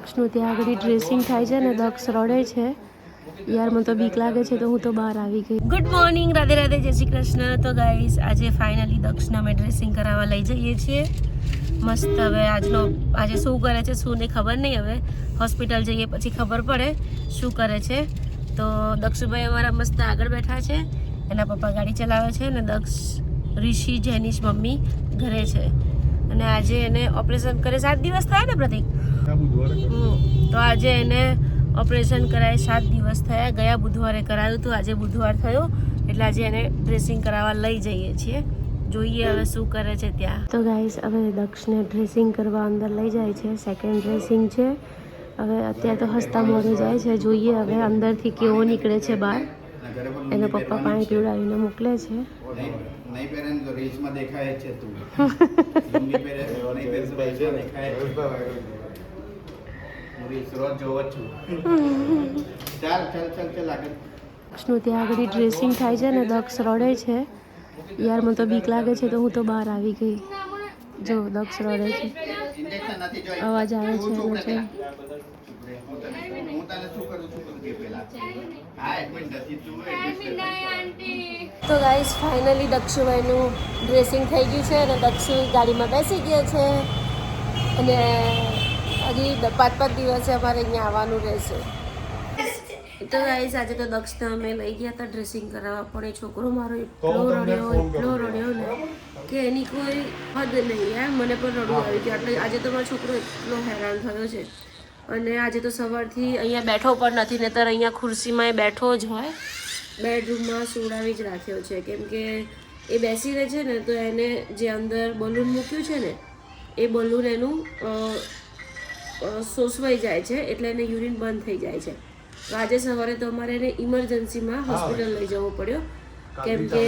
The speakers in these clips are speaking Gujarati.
દક્ષનું ત્યાં આગળ ડ્રેસિંગ થાય છે ને દક્ષ રડે છે. યાર મને તો બીક લાગે છે તો હું તો બહાર આવી ગઈ. ગુડ મોર્નિંગ, રાધે રાધે, જય શ્રી કૃષ્ણ. તો ગાઈસ આજે ફાઇનલી દક્ષને અમે ડ્રેસિંગ કરાવવા લઈ જઈએ છીએ. મસ્ત. હવે આજે શું કરે છે શું નહીં ખબર નહીં. હવે હોસ્પિટલ જઈએ પછી ખબર પડે શું કરે છે. તો દક્ષભાઈ અમારા મસ્ત આગળ બેઠા છે, એના પપ્પા ગાડી ચલાવે છે અને દક્ષ, ઋષિ, જેનીશ મમ્મી ઘરે છે. અને આજે એને ઓપરેશન કરે 7 દિવસ થયા ને પ્રતિક? તો આજે એને ઓપરેશન કરાય 7 દિવસ થયા. ગયા બુધવારે કરાયું હતું, આજે બુધવાર થયો એટલે આજે એને ડ્રેસિંગ કરાવવા લઈ જઈએ છીએ. જોઈએ હવે શું કરે છે ત્યાં. તો ગાઈસ હવે દક્ષને ડ્રેસિંગ કરવા અંદર લઈ જાય છે. સેકન્ડ ડ્રેસિંગ છે. હવે અત્યારે તો હસતા મોઢે જાય છે. જોઈએ હવે અંદરથી કેવો નીકળે છે બહાર. એના પપ્પા પાણી પીવડાવીને મોકલે છે. દક્ષનું ત્યાં આગળ ડ્રેસિંગ થાય છે ને દક્ષ રડે છે. યાર મને તો બીક લાગે છે તો હું તો બહાર આવી ગઈ. જો દક્ષ રડે છે, અવાજ આવે છે એનો છે. તો ગાઈસ ફાઇનલી દક્ષુભાઈનું ડ્રેસિંગ થઈ ગયું છે અને દક્ષુ ગાડીમાં બેસી ગયો છે. અને હજી 5 દિવસે અમારે અહીંયા આવવાનું રહેશે. તો ગાઈસ આજે તો દક્ષને અમે લઈ ગયા હતા ડ્રેસિંગ કરાવવા, પણ એ છોકરો મારો એટલો રડ્યો ને કે એની કોઈ હદ નહીં. યાર મને પણ રડવું આવી ગયું. એટલે આજે તો મારો છોકરો એટલો હેરાન થયો છે. અને આજે તો સવારથી અહીંયા બેઠો પણ નથી, નહીંતર અહીંયા ખુરશીમાં એ બેઠો જ હોય. બેડરૂમમાં સુવડાવી જ રાખ્યો છે, કેમ કે એ બેસી રહે છે ને તો એને જે અંદર બલૂન મૂક્યું છે ને એ બલૂન એનું સોસવાઈ જાય છે, એટલે એને યુરિન બંધ થઈ જાય છે. તો આજે સવારે તો અમારે એને ઇમરજન્સીમાં હોસ્પિટલ લઈ જવો પડ્યો, કેમ કે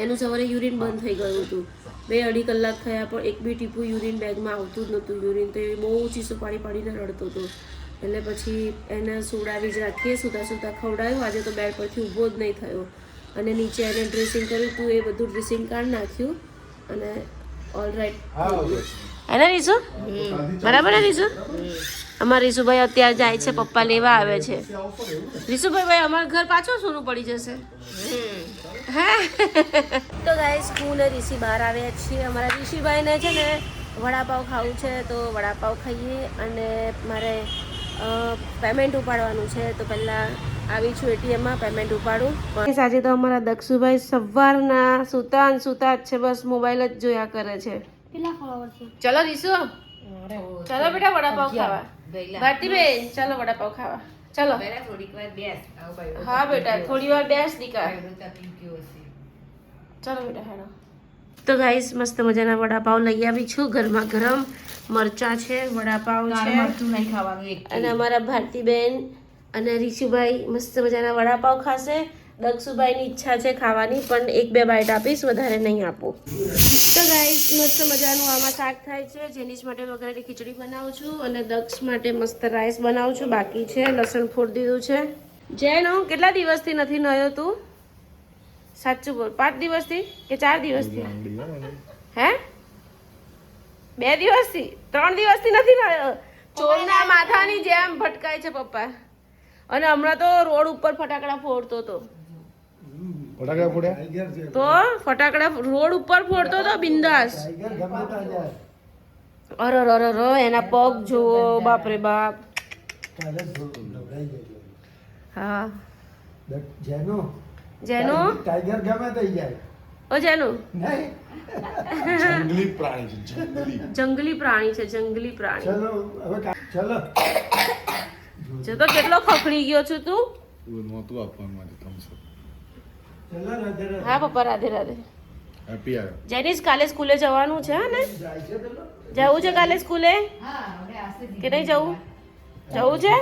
એનું સવારે યુરિન બંધ થઈ ગયું હતું. 2-2.5 કલાક થયા પણ એક બી ટીપું યુરિન બેગમાં આવતું જ નહોતું યુરિન. તો એ બહુ ચીસો પાડીને રડતો હતો. એટલે પછી એને સુવડાવી જ રાખીએ, સૂતા ખવડાવ્યું. આજે તો બેડ પરથી ઊભો જ નહીં થયો. અને નીચે એને ડ્રેસિંગ કર્યું હતું, એ બધું ડ્રેસિંગ કાઢ નાખ્યું અને ઓલરાઈટ. એને રીસુ બરાબર ને? રીસુ અમારા રીસુભાઈ અત્યારે જાય છે, પપ્પા લેવા આવે છે. રીસુભાઈ અમારું ઘર પાછું સોનું પડી જશે. હા તો ગાઈસ હું ને ઋષિ બહાર આવ્યા છીએ. અમારા ઋષિભાઈને છે ને વડાપાવ ખાવું છે તો વડાપાવ ખાઈએ. અને મારે પેમેન્ટ ઉપાડવાનું છે તો પહેલાં આવી છું એટીએમમાં પેમેન્ટ ઉપાડું. આજે તો અમારા દક્ષુભાઈ સવારના સુતા જ છે, બસ મોબાઈલ જ જોયા કરે છે. ચલો રીસુ, ચલો બેટા વડાપાવ ખાવા. ભારતીબેન ચલો વડાપાવ ખાવા. ચલો હા બેટા થોડી વાર બેસ દીકા. ચલો બેટા હેડો. તો ગાઈસ મસ્ત મજાના વડાપાવ લઈ આવી છું. ગરમા ગરમ મરચા છે, વડાપાવ છે અને અમારા ભારતીબેન અને રીશુભાઈ મસ્ત મજાના વડાપાવ ખાશે. દક્ષુભાઈની ઈચ્છા છે ખાવાની, પણ 1-2 બાઈટ આપીશ, વધારે નહીં આપું. તો ગાઈસ મસ્ત મજાનું આમાં શાક થાય છે. જેનીશ માટે વઘારેલી ખીચડી બનાવું છું અને દક્ષ માટે મસ્ત રાઈસ બનાવું છું. બાકી છે લસણ ફોડી દીધું છે. જેનો કેટલા દિવસથી નથી નયો તું? સાચું બોલ. 5 દિવસથી કે 4 દિવસથી? હે 2 દિવસથી? 3 દિવસથી નથી નયો? ચોરના માથાની જેમ ભટકાય છે પપ્પા. અને હમણાં તો રોડ ઉપર ફટાકડા ફોડતો હતો. ફટાકડા ફોડ્યા તો ફટાકડા રોડ ઉપર ફોડતો હતો બિંદાસ. અરે એના પગ જુઓ, બાપરે બાપ. હા જેનો ટાઈગર ગમે થઈ જાય. ઓ જેનો જંગલી પ્રાણી છે, જંગલી પ્રાણી છે, જંગલી પ્રાણી. ચલો હવે ચલો જો તો કેટલો ખખડી ગયો છું તું. નહોતું આપવાનું માટે થમ્સ અપ. હા પપ્પા રાધે રાધે. હેપી આવ્યો. જેનીશ કાલે સ્કૂલે જવાનું છે ને? જવું છે કાલે સ્કૂલે કે નહીં જવું? જવું છે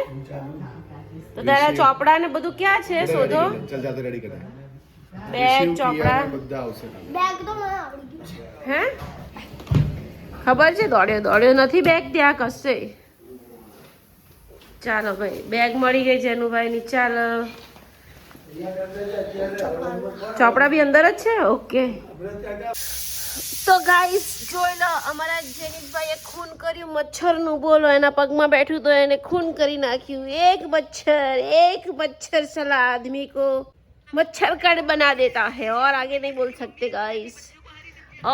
તો તારા ચોપડા ને બધું ક્યાં છે શોધો. ચાલ જાતે રેડી કર. બેગ ચોપડા બધા આવશે. બેગ તો મને આવડી ગયું. હે ખબર છે દોડ્યો નથી બેગ ત્યાં કશે. ચાલો ભાઈ બેગ મળી ગઈ જેનુભાઈ ની. ચાલો ચોપડા બી અંદર જ છે. ઓકે તો ગાઈસ જોઈ લો અમારા જેનિશભાઈએ ખૂન કર્યું મચ્છરનું. બોલો એના પગમાં બેઠું તો એને ખૂન કરી નાખ્યું. एक मच्छर साला आदमी को मच्छर कट बना देता है और आगे नहीं बोल सकते गाइस.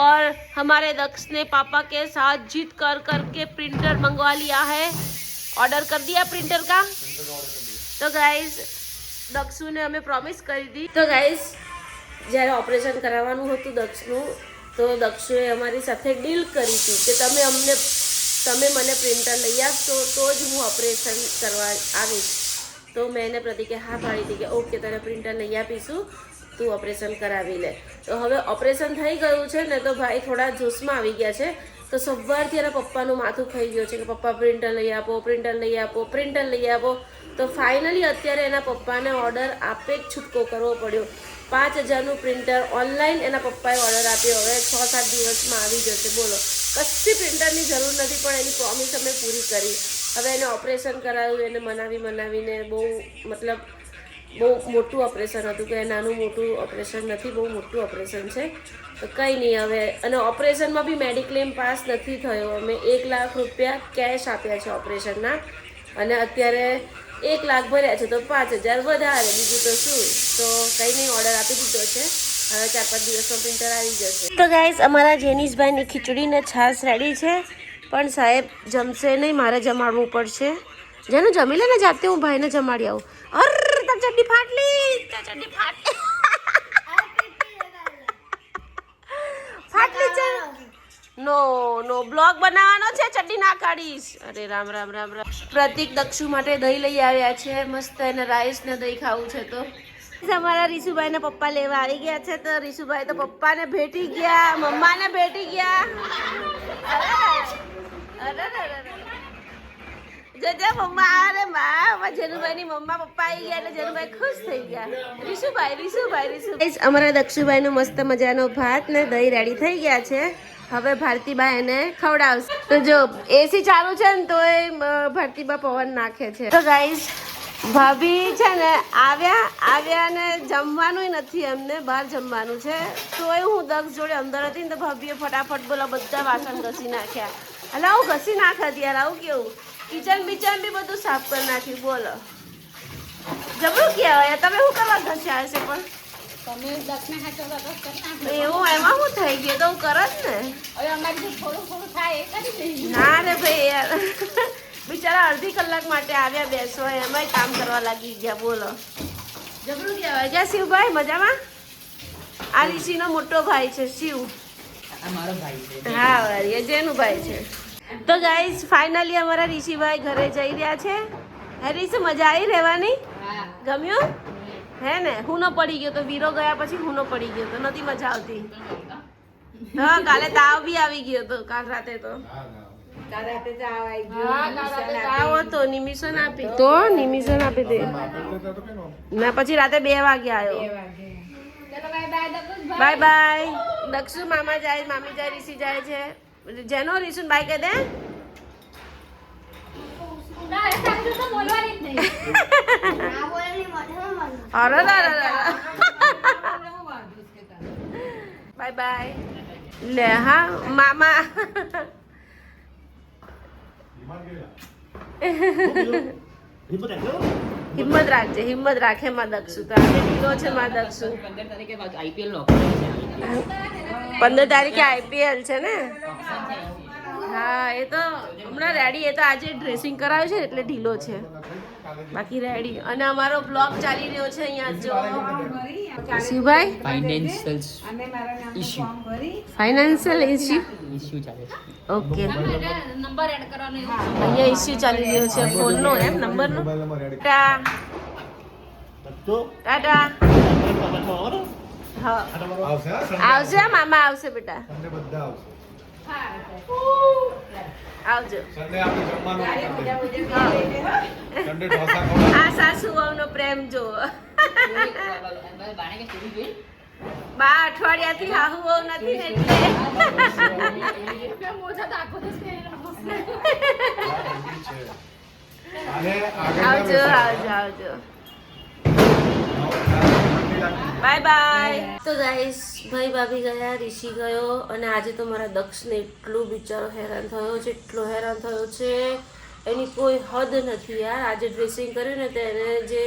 और हमारे दक्ष ने पापा के साथ जीत कर करके प्रिंटर मंगवा लिया है. ऑर्डर कर दिया प्रिंटर का. तो गाइस દક્ષુ ને અમે પ્રોમિસ કરી દી. તો ગાઈસ જ્યારે ઓપરેશન કરાવવાનું હતું દક્ષનું તો દક્ષુએ અમારી સાથે ડીલ કરી હતી કે તમે મને પ્રિન્ટર લઈ આપશો તો જ હું ઓપરેશન કરવા આવીશ. તો મેં એને પ્રતિકે હા પાડી હતી કે ઓકે તને પ્રિન્ટર લઈ આપીશું, તું ઓપરેશન કરાવી લે. તો હવે ઓપરેશન થઈ ગયું છે ને તો ભાઈ થોડા જોશમાં આવી ગયા છે. તો સવારથી એના પપ્પાનું માથું ખાઈ ગયું છે કે પપ્પા પ્રિન્ટર લઈ આપો, પ્રિન્ટર લઈ આપો, પ્રિન્ટર લઈ આપો. તો ફાઇનલી અત્યારે એના પપ્પાને ઓર્ડર આપે જ છૂટકો કરવો પડ્યો. 5000નું પ્રિન્ટર ઓનલાઈન એના પપ્પાએ ઓર્ડર આપ્યો. હવે 6-7 દિવસમાં આવી જશે. બોલો, કશી પ્રિન્ટરની જરૂર નથી પણ એની પ્રોમિસ અમે પૂરી કરી. હવે એને ઓપરેશન કરાવ્યું. એને મનાવીને બહુ મોટું ઓપરેશન હતું કે નાનું મોટું ઓપરેશન નથી, બહુ મોટું ઓપરેશન છે. તો કંઈ નહીં હવે. અને ઓપરેશનમાં બી મેડિક્લેમ પાસ નથી થયો. અમે 1 લાખ રૂપિયા કેશ આપ્યા છે ઓપરેશનના અને અત્યારે 1 લાખ ભર્યા છે તો 5000 વધારે, બીજું તો શું. તો કંઈ નહીં, ઓર્ડર આપી દીધો છે. હવે 4-5 દિવસમાં પ્રિન્ટર આવી જશે. તો ગાઈસ અમારા જેનિશભાઈની ખીચડી ને છાશ રેડી છે પણ સાહેબ જમશે નહીં, મારે જમાડવું પડશે. જેનું જમી લે ને જાતે, હું ભાઈને જમાડી આવું. અર ચડ્ડી ફાટલી છે. નો બ્લોગ બનાવવાનો છે, ચડ્ડી ના કાઢીશ. અરે રામ. પ્રતિક દક્ષુ માટે દહીં લઈ આવ્યા છે. મસ્ત એને રાઈસ ને દહીં ખાવું છે. તો અમારા રીશુભાઈ ને પપ્પા લેવા આવી ગયા છે. તો રીશુભાઈ તો પપ્પાને ભેટી ગયા, મમ્માને ભેટી ગયા. જજે મમ્મા, અરે મા જેનુભાઈની મમ્મા પપ્પા આવી ગયા એટલે જેનુભાઈ ખુશ થઈ ગયા. રીશુભાઈ અમારા દક્ષુભાઈનો મસ્ત મજાનો ભાત ને દહીં રેડી થઈ ગયા છે. હવે ભારતીબા એને ખવડાવશે. તો જો એસી ચાલુ છે ને તો એ ભારતીબા પવન નાખે છે. તો ગાઈઝ ભાભી છે ને આવ્યા ને જમવાનું નથી, એમને બહાર જમવાનું છે. તોય હું દક્ષ જોડે અંદર હતી ને તો ભાભીએ ફટાફટ બોલા બધા વાસણ ઘસી નાખ્યા. એટલે હું ઘસી નાખતી યાર, આવું કેવું. કિચન બિચન બી બધું સાફ કરી નાખ્યું. બોલો જબરું કહેવાય. તમે શું કરવા ઘસ્યા હશે પણ એવું એમાં શું થઈ ગયું? તો હું કરત ને. ના રે ભાઈ યાર, બિચારા અડધી કલાક માટે આવ્યા બેસવા, એમાંય કામ કરવા લાગી ગયા. બોલો જબરું કહેવાય. ક્યાં શિવભાઈ મજામાં? આ ઋષિનો મોટો ભાઈ છે શિવ. હા એ જેનું ભાઈ છે. તો ગાઈઝ ફાઇનલી અમારા ઋષિભાઈ ઘરે જઈ રહ્યા છે. હે ઋષિ, મજા આવી રહેવાની? ગમ્યું હે ને? હું ન પડી ગયો તો વીરો ગયા પછી હું ન પડી ગયો તો નથી મજા આવતી. હા કાલે તાવ બી આવી ગયો તો કાલ રાતે તો નિમિશન આપી દે ના પછી રાતે 2 વાગે આવ્યો. Bye bye. દક્ષુ મામા જાય, મામી જાય, ઋષિ જાય છે. જેનો રિશુન બાય કહી દે. Bye bye. લે હા મામા. હિંમત રાખે માં દક્ષુ. તો આજે ઢીલો છે માં દક્ષુ. 15 તારીખે IPL છે ને? હા એ તો હમણાં રેડી. એ તો આજે ડ્રેસિંગ કરાવ્યું છે એટલે ઢીલો છે, બાકી રેડી. અને અમારો બ્લોગ ચાલી રહ્યો છે અહીંયા જો. Shivbhai financial issue okay. Number add કરવાનો અહીંયા ઇશ્યુ ચાલી રહ્યો છે ફોનનો, એમ નંબરનો. ટાટા. હા આવશે મામા, આવશે બેટા, આવજો. આ સાસુ વહુનો પ્રેમ જો. બા અઠવાડિયાથી હાહુ વહુ નથી ને એટલે આવજો. Bye bye. તો ગાઈસ ભાઈ ભાભી ગયા, ઋષિ ગયો અને આજે તો મારા દક્ષને એટલું બિચારો હેરાન થયો છે, એટલો હેરાન થયો છે એની કોઈ હદ નથી યાર. આજે ડ્રેસિંગ કર્યું ને તો એને જે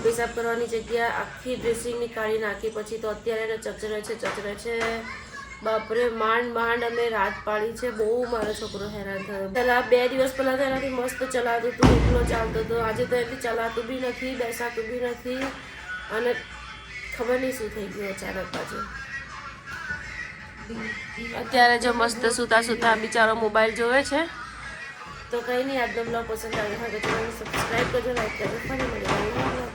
પેશાબ કરવાની જગ્યા આખી ડ્રેસિંગની કાઢી નાખી, પછી તો અત્યારે એને ચચરે છે. બાપરે માંડ માંડ અમે રાત પાડી છે. બહુ મારો છોકરો હેરાન થયો. પહેલા 2 દિવસ પહેલા તો એનાથી મસ્ત ચલાવતું હતું, એટલો ચાલતો હતો. આજે તો એનાથી ચલાતું બી નથી, બેસાતું બી નથી અને ખબર નહીં શું થઈ ગયું અચાનક પાછું. અત્યારે જો મસ્ત સૂતા બિચારો મોબાઈલ જોવે છે. તો કંઈ નહીં, આજનો બ્લોગ પસંદ આવ્યો હોય તો સબસ્ક્રાઈબ કરજો, લાઈક કરજો, ફરી મળીએ.